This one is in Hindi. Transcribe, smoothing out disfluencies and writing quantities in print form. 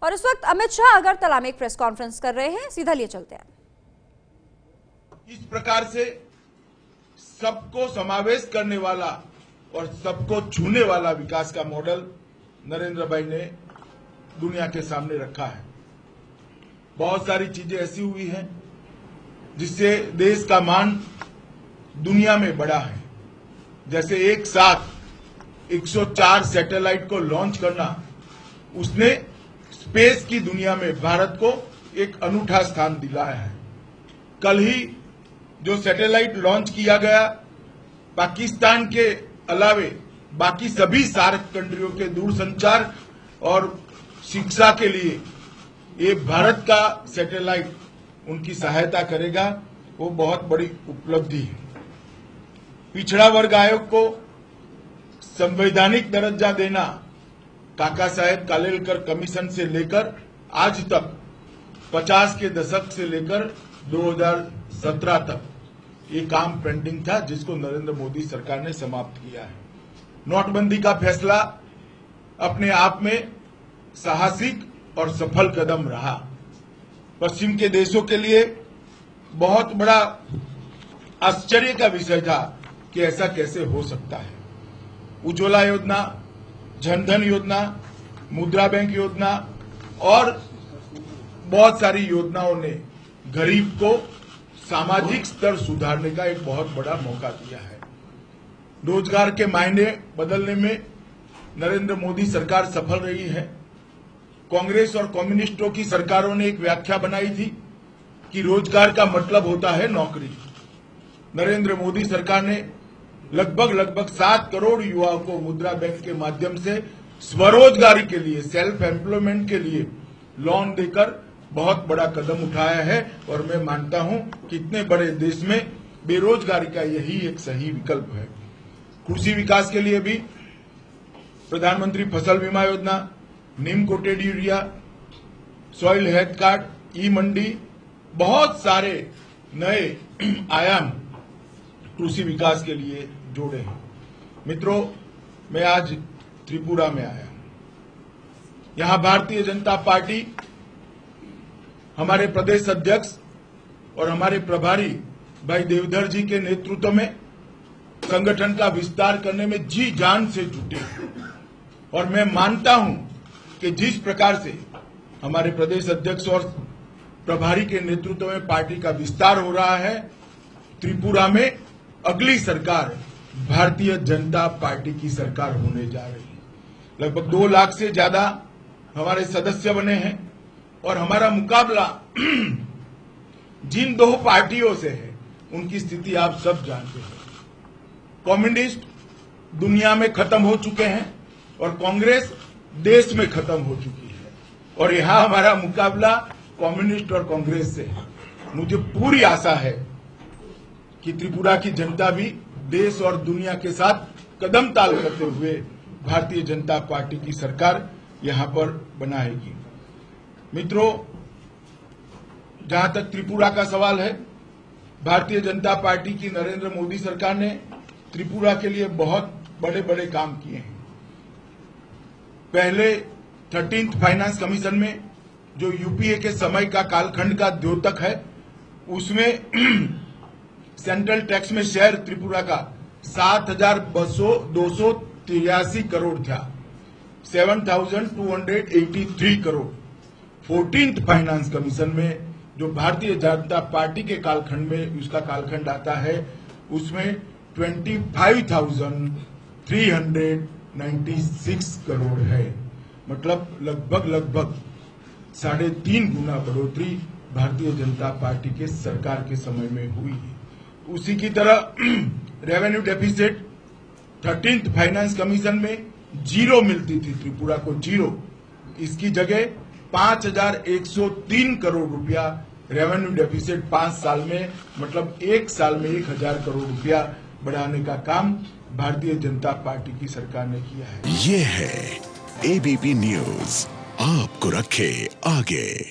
और इस वक्त अमित शाह अगरतला में एक प्रेस कॉन्फ्रेंस कर रहे हैं, सीधा लिए चलते हैं। इस प्रकार से सबको समावेश करने वाला और सबको छूने वाला विकास का मॉडल नरेंद्र भाई ने दुनिया के सामने रखा है। बहुत सारी चीजें ऐसी हुई हैं जिससे देश का मान दुनिया में बढ़ा है। जैसे एक साथ 104 सैटेलाइट को लॉन्च करना, उसने स्पेस की दुनिया में भारत को एक अनूठा स्थान दिलाया है। कल ही जो सैटेलाइट लॉन्च किया गया, पाकिस्तान के अलावे बाकी सभी सार्क कंट्रियों के दूरसंचार और शिक्षा के लिए ये भारत का सैटेलाइट उनकी सहायता करेगा। वो बहुत बड़ी उपलब्धि है। पिछड़ा वर्ग आयोग को संवैधानिक दर्जा देना काका साहेब कालेलकर कमीशन से लेकर आज तक 50 के दशक से लेकर 2017 तक ये काम पेंडिंग था, जिसको नरेंद्र मोदी सरकार ने समाप्त किया है। नोटबंदी का फैसला अपने आप में साहसिक और सफल कदम रहा। पश्चिम के देशों के लिए बहुत बड़ा आश्चर्य का विषय था कि ऐसा कैसे हो सकता है। उज्ज्वला योजना, जनधन योजना, मुद्रा बैंक योजना और बहुत सारी योजनाओं ने गरीब को सामाजिक स्तर सुधारने का एक बहुत बड़ा मौका दिया है। रोजगार के मायने बदलने में नरेंद्र मोदी सरकार सफल रही है। कांग्रेस और कम्युनिस्टों की सरकारों ने एक व्याख्या बनाई थी कि रोजगार का मतलब होता है नौकरी। नरेंद्र मोदी सरकार ने लगभग 7 करोड़ युवाओं को मुद्रा बैंक के माध्यम से स्वरोजगारी के लिए, सेल्फ एम्प्लॉयमेंट के लिए लोन देकर बहुत बड़ा कदम उठाया है। और मैं मानता हूं कि इतने बड़े देश में बेरोजगारी का यही एक सही विकल्प है। कृषि विकास के लिए भी प्रधानमंत्री Fasal Bima Yojana, neem coated urea, soil health card, E Mandi, बहुत सारे नए आयाम कृषि विकास के लिए जोड़े हैं। मित्रों, मैं आज त्रिपुरा में आया हूं। यहां भारतीय जनता पार्टी, हमारे प्रदेश अध्यक्ष और हमारे प्रभारी भाई देवधर जी के नेतृत्व में संगठन का विस्तार करने में जी जान से जुटे। और मैं मानता हूं कि जिस प्रकार से हमारे प्रदेश अध्यक्ष और प्रभारी के नेतृत्व में पार्टी का विस्तार हो रहा है, त्रिपुरा में अगली सरकार भारतीय जनता पार्टी की सरकार होने जा रही है। लगभग 2 लाख से ज्यादा हमारे सदस्य बने हैं और हमारा मुकाबला जिन 2 पार्टियों से है उनकी स्थिति आप सब जानते हैं। कम्युनिस्ट दुनिया में खत्म हो चुके हैं और कांग्रेस देश में खत्म हो चुकी है। और यहां हमारा मुकाबला कम्युनिस्ट और कांग्रेस से है। मुझे पूरी आशा है कि त्रिपुरा की जनता भी देश और दुनिया के साथ कदम ताल करते हुए भारतीय जनता पार्टी की सरकार यहां पर बनाएगी। मित्रों, जहां तक त्रिपुरा का सवाल है, भारतीय जनता पार्टी की नरेंद्र मोदी सरकार ने त्रिपुरा के लिए बहुत बड़े बड़े काम किए हैं। पहले 13th फाइनेंस कमीशन में जो यूपीए के समय का कालखंड का द्योतक है, उसमें सेंट्रल टैक्स में शेयर त्रिपुरा का 7,283 करोड़ था, 7,283 करोड़। 14th फाइनेंस कमीशन में जो भारतीय जनता पार्टी के कालखंड में उसका कालखंड आता है, उसमें 25,396 करोड़ है। मतलब लगभग 3.5 गुना बढ़ोतरी भारतीय जनता पार्टी के सरकार के समय में हुई है। उसी की तरह revenue deficit 13th finance commission में 0 मिलती थी त्रिपुरा को, 0। इसकी जगह 5,103 करोड़ रुपया रेवेन्यू डेफिसिट 5 साल में, मतलब 1 साल में 1,000 करोड़ रुपया बढ़ाने का काम भारतीय जनता पार्टी की सरकार ने किया है। ये है एबीपी न्यूज, आपको रखे आगे।